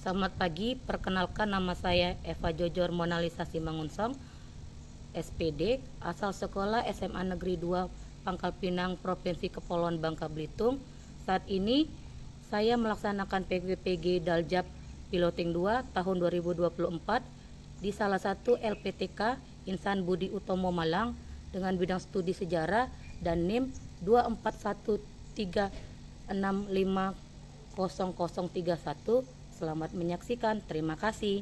Selamat pagi, perkenalkan nama saya Eva Jojor Monalisa Simangunsong, SPD, asal sekolah SMA Negeri 2 Pangkal Pinang, Provinsi Kepulauan Bangka Belitung. Saat ini saya melaksanakan PPPG Daljab Piloting 2 tahun 2024 di salah satu LPTK Insan Budi Utomo Malang dengan bidang studi sejarah dan NIM 24136500031. Selamat menyaksikan, terima kasih.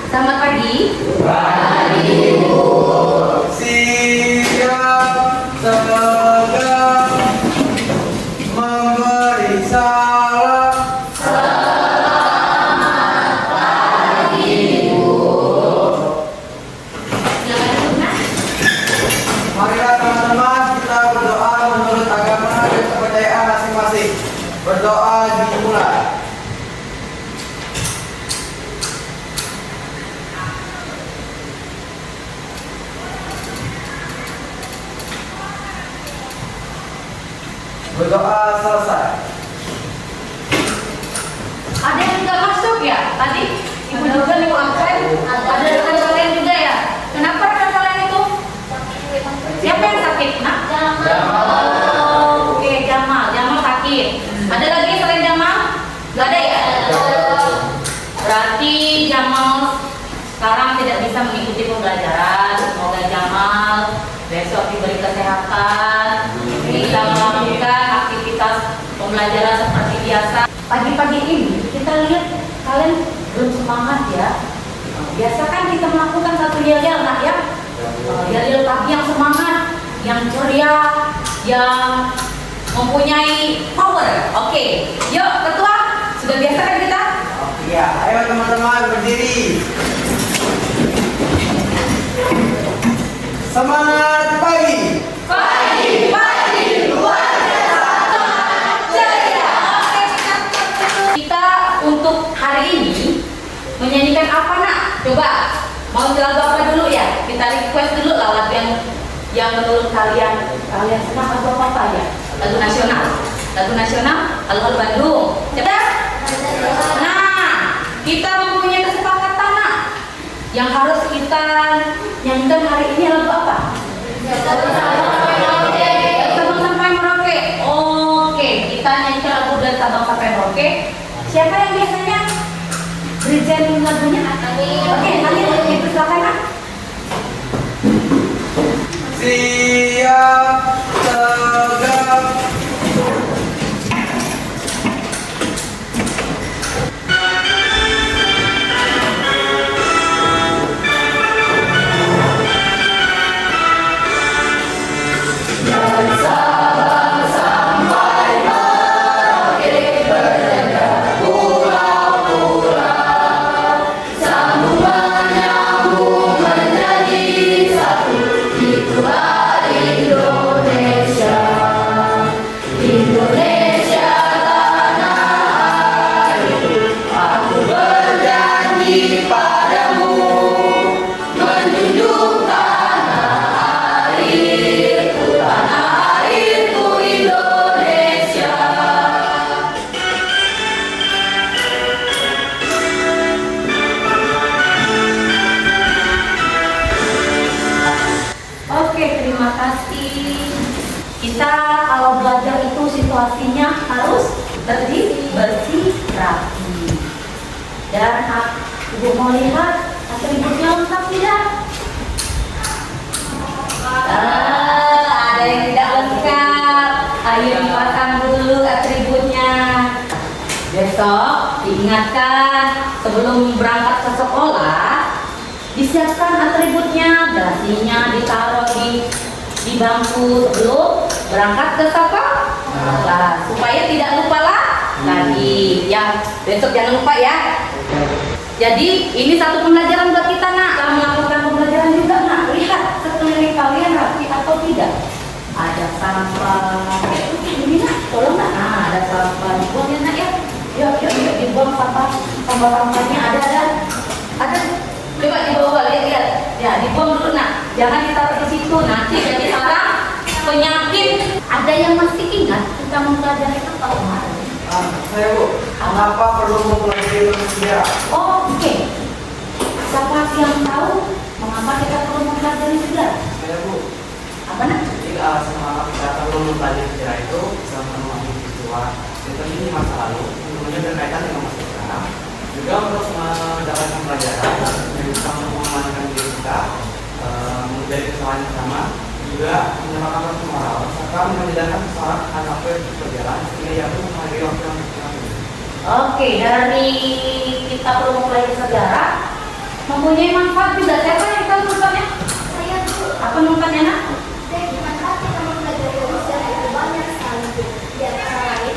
Selamat pagi. Pagi Bu. Siap tegak memberi salam. Selamat pagi Bu. Marilah teman-teman kita berdoa menurut agama dan kepercayaan masing-masing. Berdoa dimulai. Berdoa selesai. Ada yang nggak masuk ya? Tadi Ibu juga nih absen. Ada rekan kalian juga ya? Kenapa rekan kalian itu? Siapa yang sakit? Nah? Oke, Jamal. Jamal sakit. Ada lagi selain Jamal? Gak ada ya? Berarti Jamal sekarang tidak bisa mengikuti pembelajaran. Semoga Jamal besok diberi kesehatan, bisa melakukan aktivitas pembelajaran seperti biasa. Pagi-pagi ini kita lihat kalian belum semangat ya. Biasa kan kita melakukan satu yel-yel nak ya. Yel-yel pagi yang semangat, yang ceria, yang mempunyai power. Oke, yuk ketua, sudah biasa kan kita? Ya, ayo teman-teman berdiri. Semangat pagi. Pagi luar biasa jaya. Kita untuk hari ini menyanyikan apa nak? Coba mau lagu apa dulu ya? Kita request dulu lah lagu yang menurut kalian senang lagu apa ya? Lagu nasional, Alur Bandung. Coba. Nah, kita mempunyai kesepakatan nak yang harus kita nyanyikan hari ini lagu apa? Sabang sampai Merauke. Oke, kita nyanyikan lagu dari Sabang sampai Merauke. Siapa yang biasanya present lagunya? Oke, kalian dipersilakan nak. Siap tegak. Oke, terima kasih. Kita kalau belajar itu situasinya harus berdiri, bersih, rapi. Dan Ibu mau lihat atributnya lengkap tidak? Ada yang tidak lengkap. Ayo dipasang dulu atributnya. Besok diingatkan sebelum berangkat ke sekolah, disiapkan atributnya, dasinya ditaruh di bangku sebelum berangkat ke sekolah, supaya tidak lupa lagi. Ya, besok jangan lupa ya. Jadi ini satu pembelajaran buat kita nak. Kita melakukan pembelajaran juga nak. Lihat sekeliling kalian rapi atau tidak. Ada sampah. Ini nak, tolong nak. Nah, ada sampah. Dibuang ya nak ya. Yuk dibuang sampahnya ada. Coba dibawa, lihat. Ya, dibuang dulu nak. Jangan ditaruh di situ. Nanti jadi sarang penyakit. Ada yang masih ingat kita mempelajari apa kemarin? Saya Bu, kenapa perlu mempelajari sejarah? Oh, oke. Siapa yang tahu mengapa kita perlu mempelajari sejarah? Saya Bu, Apa nak? jadi alasan mengapa kita perlu mempelajari sejarah itu bisa mengenai peristiwa yang terjadi di masa lalu, tentunya berkaitan dengan masa sekarang, juga untuk mendapatkan pelajaran yang bisa mengamankan diri kita, menjadi kesalahan bersama, juga menyamakan rasa moral, serta menjadikan kesalahan anak berjalan sehingga ia pun menghargai waktu yang berjalan. Oke, dari kita perlu mempelajari sejarah mempunyai manfaat juga. Siapa yang tahu manfaatnya? Saya tuh Apa manfaatnya nak? dari manfaat kita mempelajari sejarah itu banyak sekali. Di antara lain,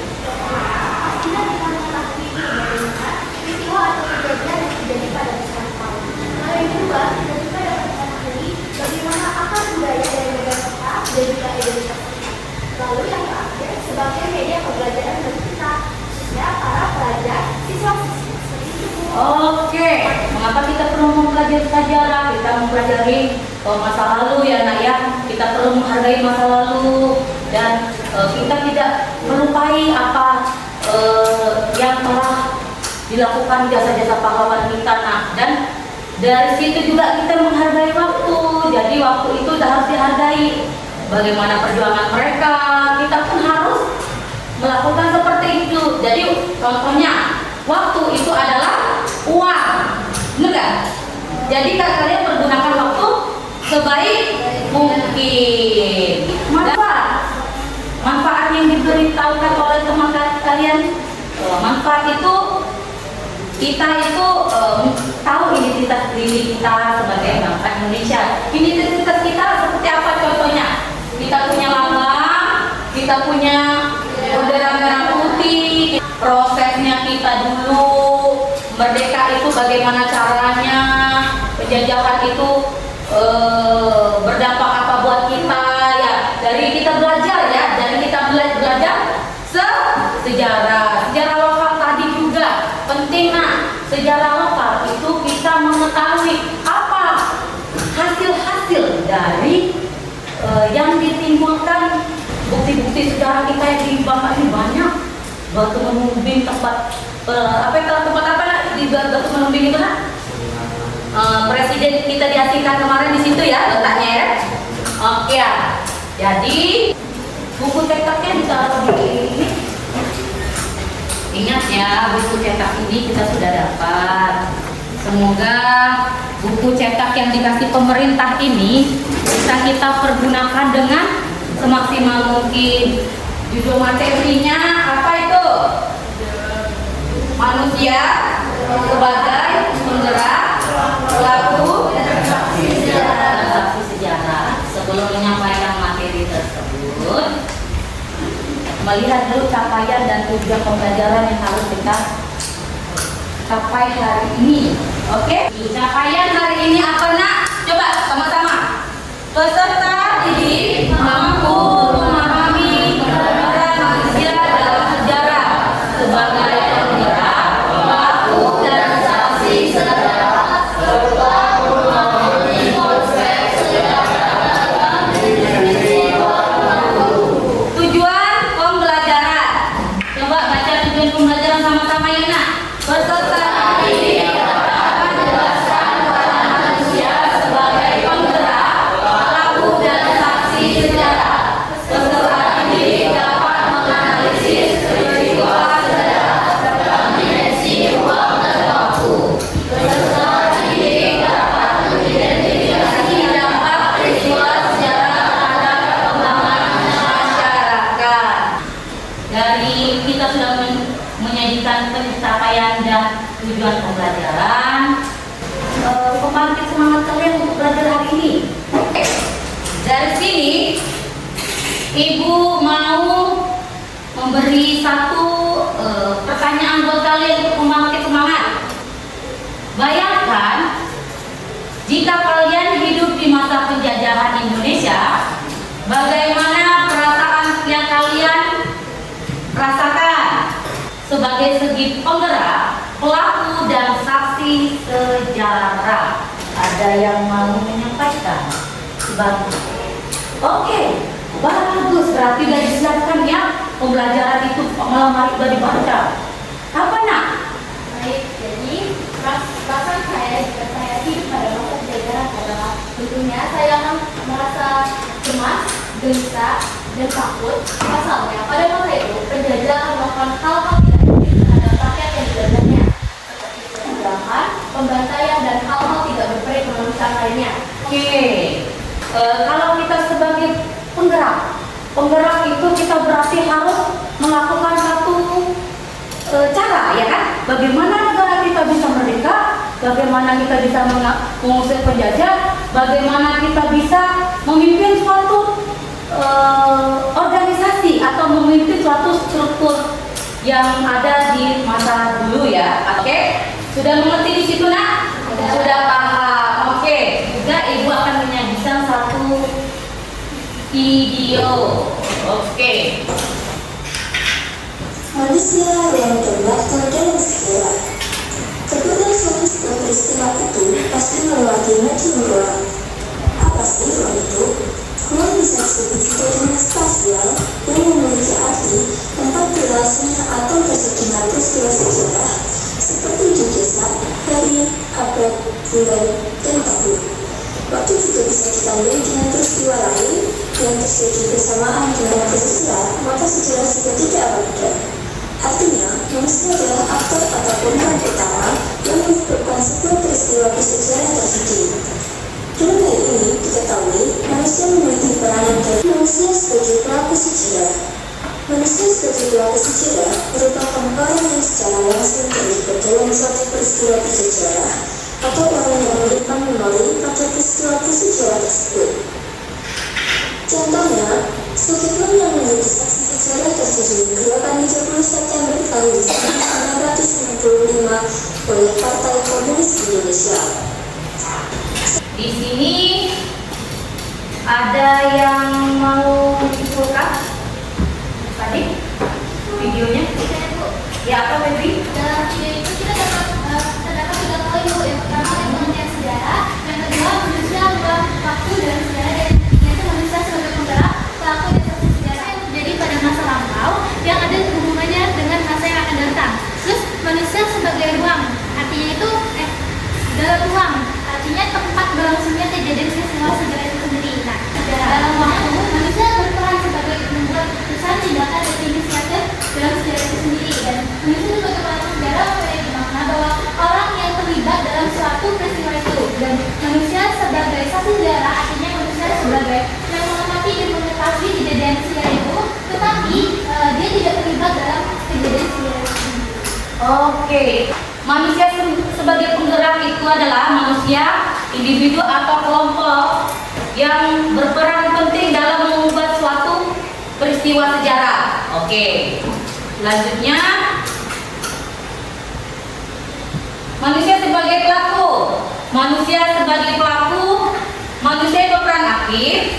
pastinya kita mengetahui bagaimana peristiwa atau kejadian yang terjadi pada masa lalu. Lalu yang kedua, kita juga dapat mengetahui bagaimana akar budaya dari negara kita dan juga identitas kita. Lalu yang terakhir, sebagai media pembelajaran bagi kita, khususnya para pelajar, siswa-siswi. Seperti itu, Bu. Oke, mengapa kita perlu mempelajari sejarah? Kita mempelajari masa lalu ya nak ya. Kita perlu menghargai masa lalu dan kita tidak melupai apa yang telah dilakukan jasa-jasa pahlawan kita nak. Dan dari situ juga kita menghargai waktu. Jadi waktu itu harus dihargai. Bagaimana perjuangan mereka, kita pun harus melakukan seperti itu. Jadi contohnya waktu itu adalah uang, benar nggak? Jadi kalian pergunakan waktu sebaik mungkin. Manfaat yang diberitahukan oleh teman kalian, manfaat itu kita itu tahu identitas diri kita sebagai bangsa Indonesia. Identitas kita seperti apa contohnya? Kita punya lambang, kita punya bendera merah putih, prosesnya kita dulu merdeka itu bagaimana caranya, penjajahan itu berdampak apa buat kita ya. Dari kita belajar ya, dari kita belajar sejarah lokal tadi juga penting nah. Sejarah lokal itu kita mengetahui apa hasil-hasil dari yang ditimbulkan. Bukti-bukti sejarah kita yang di Bangka ini banyak. Batu Menumbing tempat tempat apa nak di Batu Menumbing itu nak? Presiden kita diasingkan kemarin di situ ya letaknya ya. Oke ya. Jadi buku cetaknya ditaruh di ini. Ingat ya, buku cetak ini kita sudah dapat. Semoga buku cetak yang dikasih pemerintah ini bisa kita pergunakan dengan semaksimal mungkin. Judul materinya apa itu? Manusia sebagai penggerak, pelaku, dan saksi sejarah. Sebelum menyampaikan materi tersebut, melihat dulu capaian dan tujuan pembelajaran yang harus kita capai hari ini. Oke? Capaian hari ini apa nak? Coba sama-sama. Peserta didik mampu memahami peran manusia dalam sejarah sebagai penggerak, pelaku, dan saksi sejarah serta memahami konsep sejarah dalam peristiwa baru. Tujuan pembelajaran. Coba baca tujuan pembelajaran sama-sama ya nak. Peserta didik akan menjelaskan peran manusia sebagai penggerak, pelaku, dan saksi sejarah. Peserta didik dapat menganalisis peristiwa sejarah serta dimensi ruang dan waktu. Peserta didik dapat mengidentifikasi dampak peristiwa sejarah terhadap perkembangan masyarakat. Dari kita sudah menyajikan pencapaian dan tujuan pembelajaran. Pembangkit semangat kalian untuk belajar hari ini. Dari sini, Ibu mau memberi satu pertanyaan buat kalian untuk membangkit semangat. Bayangkan jika kalian hidup di masa penjajahan Indonesia, bagaimana perasaan yang kalian rasakan sebagai segi penggerak, pelaku, dan saksi sejarah? Ada yang mau menyampaikan? Oke, Bagus, berarti udah disiapkan ya pembelajaran itu malam hari udah dibaca. Apa nak? Baik, jadi perasaan saya jika saya hidup pada masa jajaran adalah tentunya saya akan merasa cemas, gelisah, dan takut. Pasalnya pada masa itu penjajah akan melakukan hal-hal tidak baik terhadap rakyat yang dijajahnya, seperti penyerangan, pembantaian, dan hal-hal tidak berperi kemanusiaan lainnya. Oke, kalau kita sebagai penggerak itu kita berarti harus melakukan satu cara, ya kan? Bagaimana negara kita bisa merdeka, bagaimana kita bisa mengusir penjajah, bagaimana kita bisa memimpin suatu organisasi atau memimpin suatu struktur yang ada di masa dulu ya. Oke, sudah mengerti di situ nak? Sudah paham. Oke, juga ibu akan menyajikan satu video. Oke. Manusia yang terdaftar dalam sejarah. Terkadang suatu peristiwa itu pasti melewati macam ruang. Apa sih ruang itu? Ruang bisa disebut juga dengan spasial yang memiliki arti tempat berlangsungnya atau tersekitar peristiwa sejarah seperti jejak hari, abad, bulan, dan tahun. Waktu juga bisa ditandai dengan peristiwa lain yang terjadi bersamaan dengan sejarah, maka sejarah juga tidak abadi. Artinya, manusia adalah aktor ataupun peran utama yang menyebabkan sebuah peristiwa bersejarah terjadi. Dalam hal ini, diketahui manusia memiliki peranan dari manusia sebagai pelaku sejarah. Manusia sebagai pelaku sejarah merupakan orang yang secara langsung terlibat dalam suatu peristiwa bersejarah atau orang yang menyimpan memori pada peristiwa bersejarah tersebut. Contohnya, Sudirman yang menjadi saksi sejarah terjadi gerakan 30 September tahun 1965 oleh Partai Komunis Indonesia. Di sini ada yang mau dibuka tadi videonya? Ya, apa Baby? Dalam video itu kita terdapat 3 poin. Yang pertama pengertian sejarah, yang kedua manusia adalah waktu dalam sejarah, dan yang ketiga itu manusia sebagai penggerak, pelaku dan saksi sejarah yang terjadi pada masa lampau yang ada hubungannya dengan masa yang akan datang. Terus manusia sebagai ruang, artinya itu dalam ruang, artinya tempat berlangsungnya kejadian peristiwa sejarah itu sendiri. Nah, dalam waktu manusia berperan sebagai membuat keputusan, tindakan, dan inisiatif dalam sejarah itu sendiri, dan manusia sebagai pelaku sejarah memiliki makna bahwa orang yang terlibat dalam suatu peristiwa itu, dan manusia sebagai saksi sejarah artinya manusia sebagai yang mengamati dan mengetahui kejadian sejarah itu, tetapi dia tidak terlibat dalam kejadian sejarah itu sendiri. Oke, manusia sebagai penggerak itu adalah manusia, individu atau kelompok yang berperan penting dalam mengubah suatu peristiwa sejarah. Oke, selanjutnya manusia sebagai pelaku. Manusia sebagai pelaku, manusia berperan aktif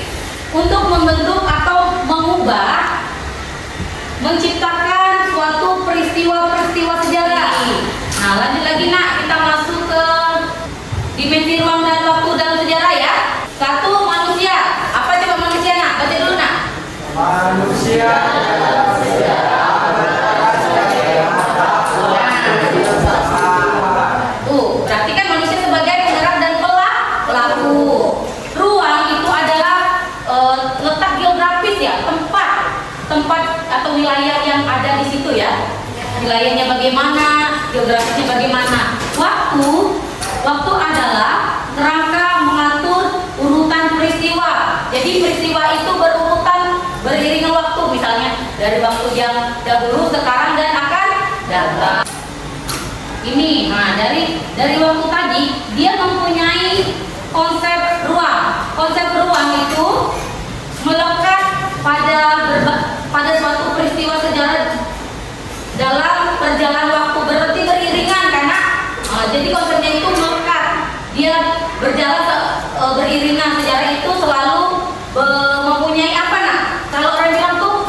untuk membentuk atau mengubah, menciptakan suatu peristiwa-peristiwa sejarah. Nah, lanjut lagi nak, kita masuk ke dimensi ruang dan waktu dalam sejarah ya. 1, manusia. Apa coba manusia nak? Baca dulu nak. Manusia dalam sejarah adalah Tuh, berarti kan manusia sebagai penggerak dan pelaku. Ruang itu adalah letak geografis ya, tempat atau wilayah yang ada di situ ya. Wilayahnya bagaimana, geografisnya bagaimana. Waktu adalah kerangka mengatur urutan peristiwa. Jadi peristiwa itu berurutan beriringan waktu, misalnya dari waktu yang dahulu, sekarang, dan akan datang. Ini, nah dari waktu tadi dia mempunyai konsep ruang. Konsep ruang itu melekat pada suatu peristiwa sejarah dalam perjalanan waktu, berarti beriringan karena jadi konsepnya itu melekat, dia berjalan beriringan. Sejarah itu selalu mempunyai apa nak? Kalau orang bilang tuh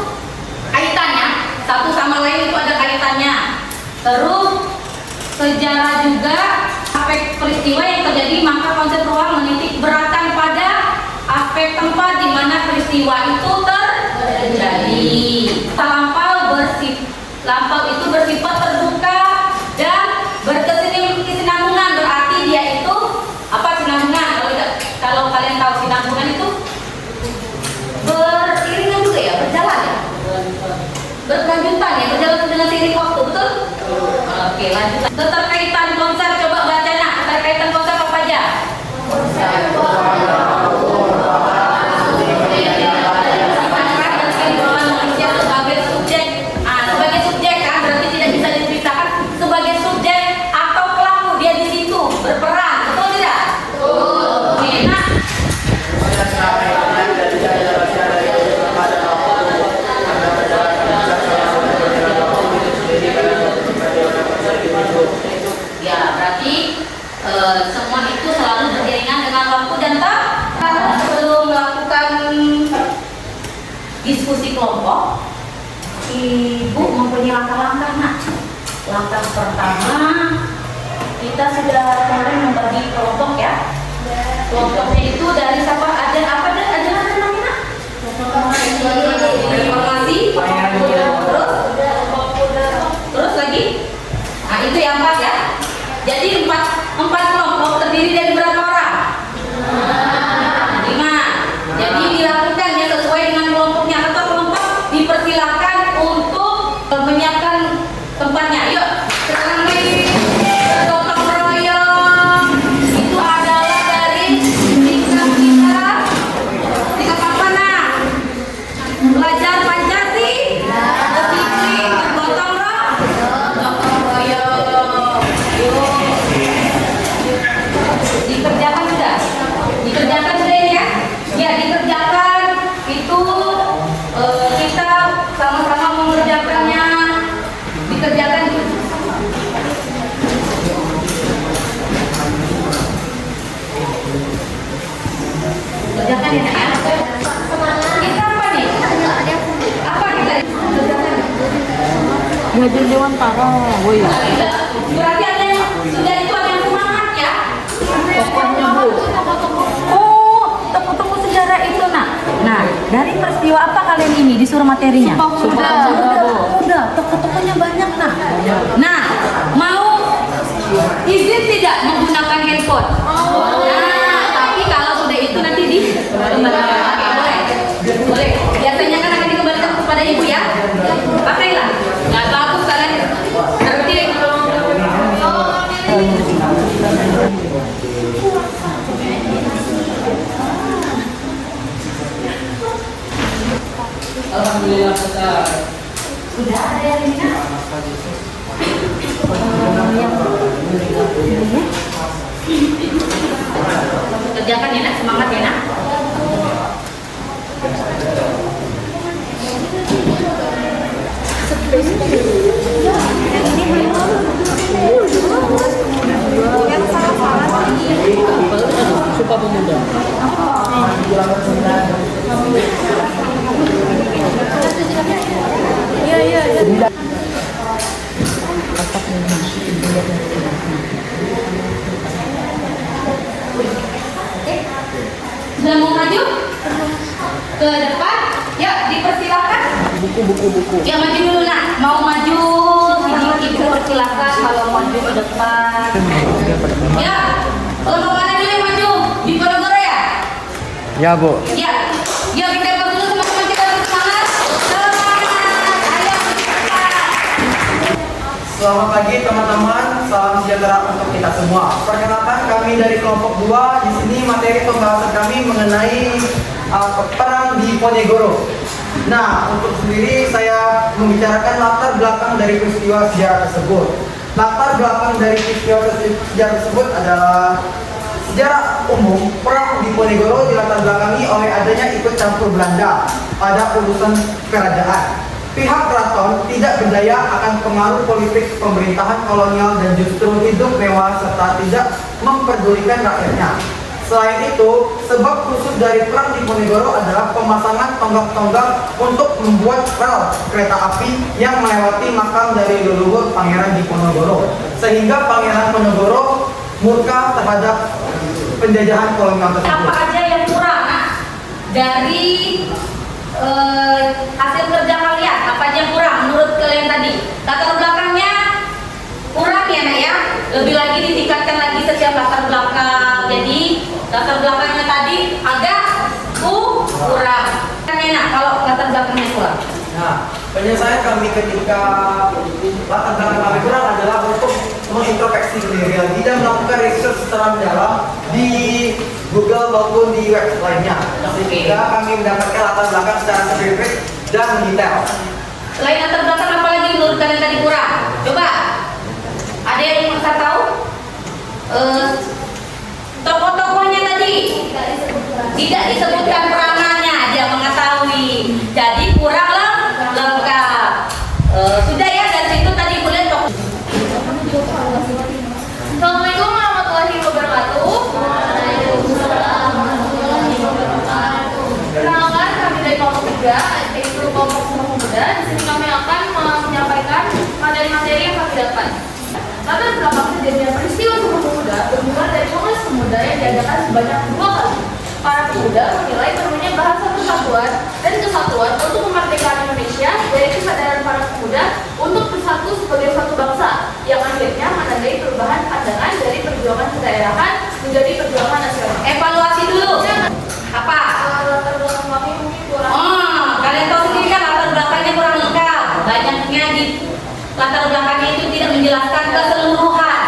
kaitannya, satu sama lain itu ada kaitannya. Terus sejarah juga aspek peristiwa yang terjadi, maka konsep ruang menitik beratkan pada aspek tempat di mana peristiwa itu terjadi. Lampau itu bersifat terbuka dan berkesinambungan, berarti dia itu apa sinambungan? Kalau kalian tahu sinambungan itu beriringan juga ya, berjalan ya, berkelanjutan ya, berjalan dengan seiring waktu, betul? Oke, lanjut. Keterkaitan konsep, coba baca nak. Keterkaitan konsep apa aja? Sebagai subjek kan, berarti tidak bisa dipisahkan sebagai subjek atau pelaku, dia di situ berperan, betul tidak? Oke, nah. Ya, berarti semua itu selalu beriringan dengan waktu dan sebelum melakukan diskusi kelompok, Ibu mempunyai langkah-langkah. Nah, langkah pertama kita sudah kemarin membagi kelompok ya. Kelompoknya itu dari siapa aja, apa aja namanya? Informasi, terus lagi. Nah, itu yang 4 ya. Jadi 4 kelompok terdiri dari berapa orang? 5. Jadi dilakukan ya sesuai dengan kelompoknya, atau kelompok dipersilakan untuk menyiapkan tempatnya. Yuk, sekarang lagi gotong royong itu adalah dari sikap kita. Sikap apa nak? Belajar Pancasila, disiplin, gotong royong. Yuk, dikerjakan sudah? Dikerjakan sudah ya? Ya, dikerjakan itu kita sama-sama mengerjakannya. Dikerjakan kerjakan ya nak ya. Kita apa nih? Apa kita kerjakan? Ngajar Dewan Tara, woi. Berarti ada yang sudah itu ada yang semangat ya. Pokoknya Bu. Oh, temu-temu sejarah itu nak. Nah, dari peristiwa apa kalian ini disuruh materinya? Udah, tokoh-tokohnya banyak nak. Nah, mau izin tidak menggunakan handphone? Nah, tapi kalau sudah itu nanti dikembalikan. Boleh? Boleh. Biasanya kan akan dikembalikan kepada ibu ya. Pakailah. Nggak bagus kalian berarti. Alhamdulillah besar. Sudah ada yang ini nak? Kerjakan ya nak, semangat ya nak. Suka pemuda. Iya. Sudah mau maju ke depan? Ya, dipersilakan. Buku. Ya, maju dulu nak. Mau maju sedikit dipersilakan kalau maju ke depan. Ya, kalau mana dulu yang maju? Di Ponorogo ya? Ya Bu. Ya. Yuk kita ikut dulu teman-teman, kita bersemangat. Semangat. Ayo kita. Selamat pagi teman-teman, salam sejahtera untuk kita semua. Perkenalkan kami dari kelompok 2. Di sini materi pembahasan kami mengenai perang di Ponegoro. Nah, untuk sendiri saya membicarakan latar belakang dari peristiwa sejarah tersebut. Latar belakang dari peristiwa sejarah tersebut adalah sejarah umum. Perang di Ponegoro dilatar belakangi oleh adanya ikut campur Belanda pada urusan kerajaan. Pihak keraton tidak berdaya akan pengaruh politik pemerintahan kolonial dan justru hidup mewah serta tidak memperdulikan rakyatnya. Selain itu, sebab khusus dari perang di Ponegoro adalah pemasangan tonggak-tonggak untuk membuat rel kereta api yang melewati makam dari leluhur Pangeran Diponegoro, sehingga Pangeran Ponegoro murka terhadap penjajahan kolonial tersebut. Apa aja yang kurang dari hasil kerja kalian, apa aja yang kurang menurut kalian tadi? Latar belakangnya kurang ya nak ya, lebih lagi ditingkatkan lagi setiap latar belakang. Jadi latar belakangnya tadi agak kurang. Kan enak kalau latar belakangnya kurang. Nah, penyelesaian kami ketika latar belakang kami kurang adalah untuk mengintrospeksi diri lagi dan melakukan research secara mendalam di Google maupun di website lainnya. Sehingga kami mendapatkan latar belakang secara spesifik dan detail. Selain latar belakang apa lagi menurut kalian tadi kurang? Coba, ada yang bisa tahu? Tokoh-tokohnya tadi tidak disebutkan peranannya, dia mengetahui. Jadi kurang lengkap. Sudah ya, dari situ tadi boleh tokoh. Assalamualaikum warahmatullahi wabarakatuh. Perkenalkan, kami dari kelompok 3, yaitu kelompok Sumpah Pemuda. Di sini kami akan menyampaikan materi-materi yang kami dapat. Latar belakang kejadian peristiwa Sumpah Pemuda bermula dari Kongres Pemuda yang diadakan sebanyak 2 kali. Para pemuda menilai perlunya bahasa persatuan dan kesatuan untuk kemerdekaan Indonesia dari kesadaran para pemuda untuk bersatu sebagai satu bangsa yang akhirnya menandai perubahan pandangan dari perjuangan kedaerahan menjadi perjuangan nasional. Evaluasi dulu. Apa? Latar belakang kami mungkin kurang. Oh, kalian tahu sendiri kan latar belakangnya kurang lengkap. Banyaknya di latar belakangnya itu tidak menjelaskan keseluruhan.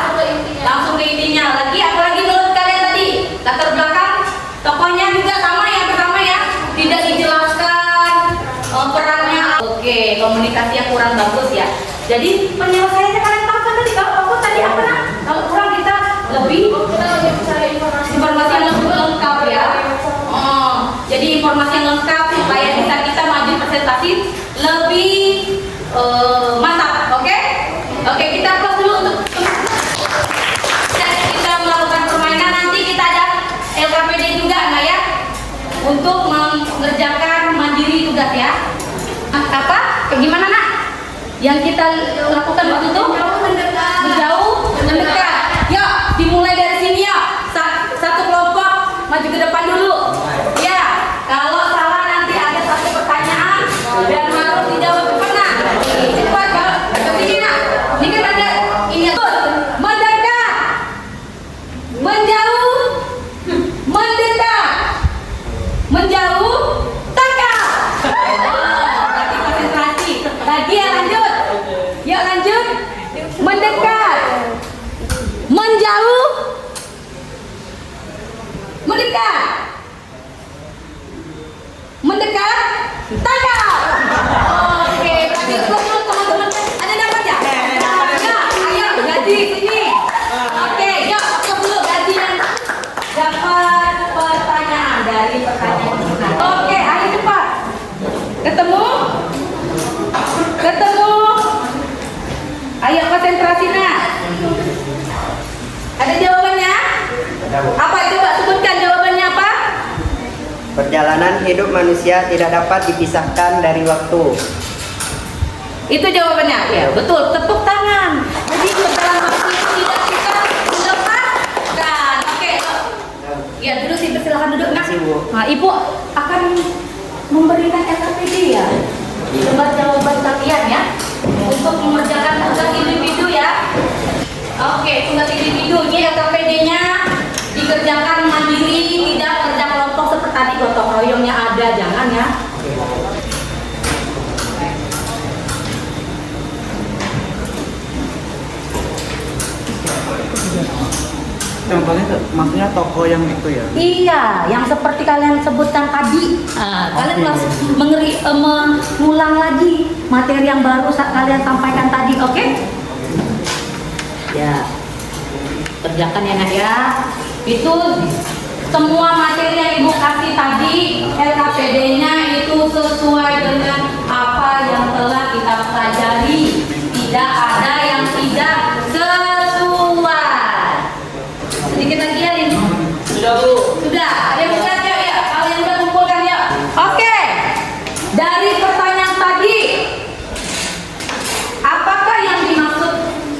Langsung ke intinya. Lagi apa lagi menurut kalian tadi? Latar belakang tokohnya juga sama ya, pertama ya. Tidak dijelaskan perannya. Oke, komunikasinya kurang bagus ya. Jadi penyelesaiannya kalian tahu kan tadi kalau bagus tadi apa nak? Kalau kurang kita lebih Mencari informasi yang lebih lengkap ya. Oh, jadi informasi yang lengkap supaya bisa kita maju presentasi lebih mantap. Oke? Oke, kita close dulu untuk kita melakukan permainan. Nanti kita ada LKPD juga nah ya untuk mengerjakan mandiri tugas ya. Apa? Gimana nak? Yang kita lakukan waktu itu? Menjauh, mendekat. Yuk, dimulai dari sini ya. Satu kelompok maju ke depan dulu. Ya, kalau salah nanti ada satu pertanyaan dan harus dijawab cepat nak. Cepat ya. Ke sini nak. Ini kan ada ini mendekat, menjauh, mendekat, menjauh, dekat. Berarti konsentrasi. Lagi ya lanjut. Yuk lanjut. Mendekat, menjauh, mendekat, mendekat, tangkap. Oke, berarti teman-teman ada dapat ya? Ya, ayo gaji sini. Oke, yuk aku dulu gaji yang dapat pertanyaan dari pertanyaan kita. Oke, ayo cepat. Ketemu? Ketemu? Ayo konsentrasi nak. Ada jawabannya? Apa coba sebutkan jawabannya apa? Perjalanan hidup manusia tidak dapat dipisahkan dari waktu. Itu jawabannya. Ya, betul. Tepuk tangan. Jadi perjalanan waktu itu tidak kita lepaskan. Oke. Ya, duduk sih, silakan duduk nak. Terima kasih, Bu. Nah, Ibu akan memberikan LKPD ya. Coba jawaban kalian ya. Untuk mengerjakan tugas individu ya. Oke, tugas individu ini LKPD-nya dikerjakan mandiri, tidak kerja kelompok seperti tadi gotong royongnya ada, jangan ya. Contohnya maksudnya toko yang itu ya. Iya, yang seperti kalian sebutkan tadi. Kalian harus mengulang lagi materi yang baru kalian sampaikan tadi, oke? Ya, kerjakan ya nak ya. Itu semua materi yang ibu kasih tadi, LKPD-nya itu sesuai dengan apa yang telah kita pelajari. Tidak ada yang tidak sesuai. Sedikit lagi ya ini. Sudah Bu. Sudah, ada yang bukan ya? Kalian udah kumpulkan ya? Oke. Dari pertanyaan tadi, apakah yang dimaksud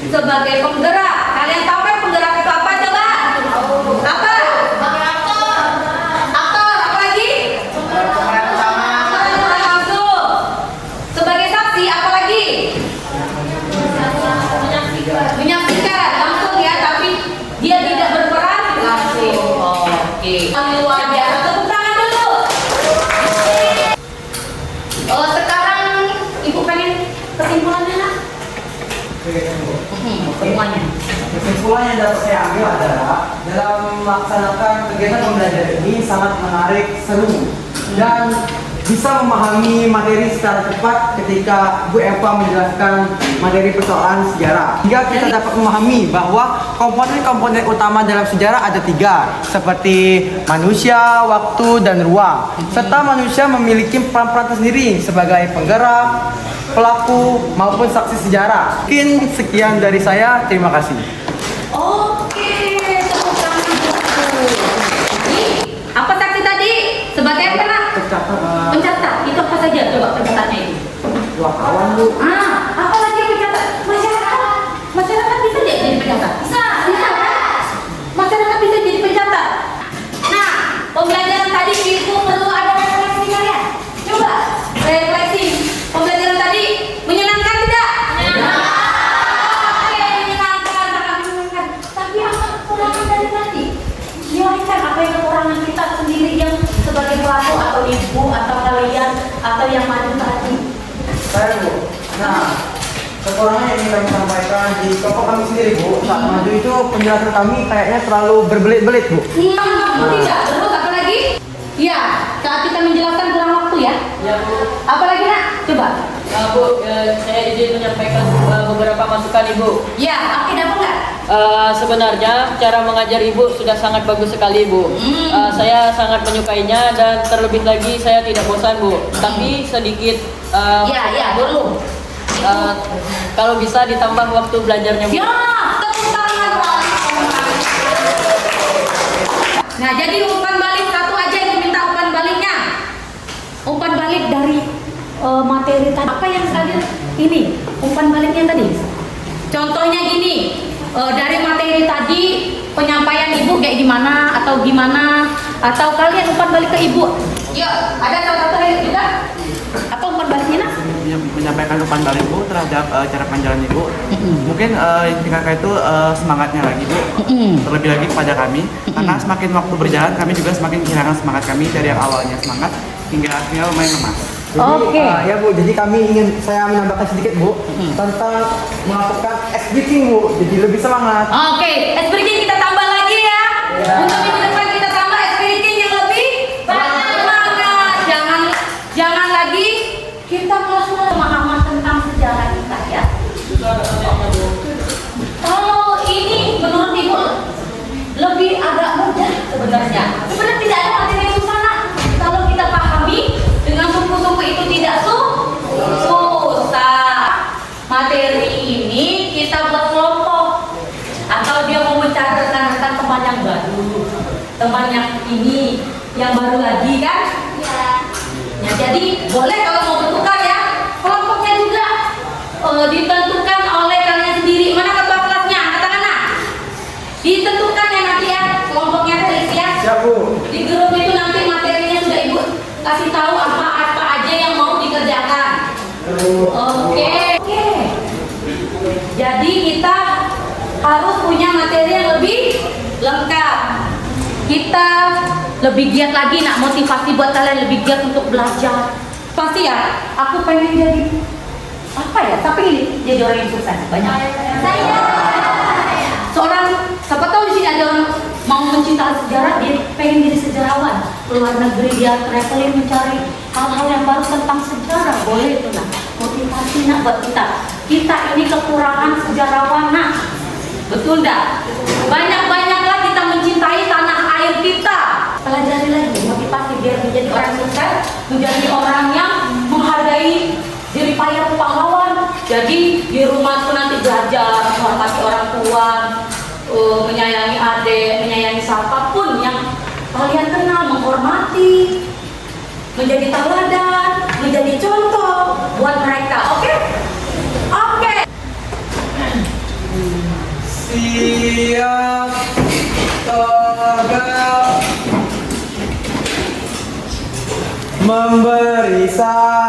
sebagai penggerak? Kalian tahu kan penggerak itu apa coba? Apa? Aktor. Apa lagi? Pemeran utama. Semuanya. Kesimpulan yang dapat saya ambil adalah dalam melaksanakan kegiatan pembelajaran ini sangat menarik, seru, dan bisa memahami materi secara cepat ketika Bu Eva menjelaskan materi persoalan sejarah. Hingga kita dapat memahami bahwa komponen-komponen utama dalam sejarah ada 3, seperti manusia, waktu, dan ruang. Serta manusia memiliki peran-peran tersendiri sebagai penggerak, pelaku, maupun saksi sejarah. Mungkin sekian dari saya, terima kasih. Oke, tepuk tangan buatku. Ini apa saksi tadi? Sebagai apa nak? Pencatat. Itu apa saja? Coba pencatatnya itu. Wartawan, Bu. Apa lagi pencatat? Masyarakat. Masyarakat bisa jadi pencatat. Bisa kan? Masyarakat bisa jadi pencatat. Nah, pembelajaran tadi ibu perlu ada refleksi kalian. Coba refleksi. Pembelajaran tadi menyenangkan tidak? Oke, menyenangkan, sangat menyenangkan. Tapi apa kekurangan dari tadi? Silahkan apa yang kekurangan kita sendiri yang sebagai pelaku atau ibu atau kalian atau yang maju tadi. Saya, Bu. Nah, kekurangan yang ingin kami sampaikan di kelompok kami sendiri, Bu. Saat maju itu penjelasan kami kayaknya terlalu berbelit-belit, Bu. Tidak, terus apa lagi? Ya, saat kita menjelaskan kurang waktu ya. Ya Bu, Apa lagi nak? Coba. Bu, saya izin menyampaikan beberapa masukan Ibu. Ya, oke, dapat nggak? Sebenarnya cara mengajar Ibu sudah sangat bagus sekali Bu. Saya sangat menyukainya dan terlebih lagi saya tidak bosan Bu. Tapi sedikit Ya, belum. kalau bisa ditambah waktu belajarnya Bu. Ya, tepuk tangan. Nah, jadi umpan balik satu aja yang minta umpan baliknya. Umpan balik dari materi tadi. Apa yang kalian ini? Umpan baliknya tadi. Contohnya gini, dari materi tadi penyampaian ibu kayak gimana atau gimana? Atau kalian umpan balik ke ibu? Ya, ada salah satu yang juga. Apa umpan baliknya nak? Menyampaikan umpan balik Bu terhadap cara penjalan Ibu. Mungkin yang tingkatkan itu semangatnya lagi Bu. Terlebih lagi kepada kami, karena semakin waktu berjalan kami juga semakin kehilangan semangat kami dari yang awalnya semangat hingga akhirnya lumayan lemas. Jadi, ya Bu, jadi saya menambahkan sedikit Bu tentang melakukan ice breaking Bu, jadi lebih semangat. Oke, ice breaking kita tambah lagi ya. Untuk minggu depan kita tambah ice breaking yang lebih semangat. Jangan lagi kita mulai pemahaman tentang sejarah kita ya. Kalau ini menurut ibu lebih agak mudah sebenarnya. Sebenarnya tidak ada materi yang susah nak. Kalau kita pahami dengan sungguh-sungguh itu tidak susah. Materi ini kita buat kelompok atau dia mau mencari rekan-rekan teman yang baru, teman yang ini yang baru lagi kan? Ya, jadi boleh kalau mau bertukar ya. Kelompoknya juga ditentukan oleh kalian sendiri. Mana ketua kelasnya? Angkat tangan nak. Ditentukan ya nanti ya kelompoknya tulis ya. Siap Bu. Di grup itu nanti materinya sudah ibu kasih tahu apa aja yang mau dikerjakan. Oke. Jadi kita harus punya materi yang lebih lengkap. Kita lebih giat lagi nak, motivasi buat kalian lebih giat untuk belajar. Pasti ya, aku pengen jadi apa ya? Tapi ini jadi orang yang sukses banyak. Saya seorang, siapa tahu di sini ada orang mau mencintai sejarah, dia pengen jadi sejarawan. Keluar negeri dia traveling mencari hal-hal yang baru tentang sejarah. Boleh itu nak, motivasi nak buat kita. Kita ini kekurangan sejarawan nak. Betul enggak? Banyak-banyaklah kita mencintai tanah air kita. Pelajari lagi motivasi biar menjadi orang sukses, menjadi orang yang menghargai diri payah pahlawan. Jadi di rumah tuh nanti belajar menghormati orang tua, menyayangi adik, menyayangi siapapun yang kalian kenal, menghormati, menjadi tauladan, menjadi contoh buat mereka. Oke? Oke. Siap, tegak, memberi salam.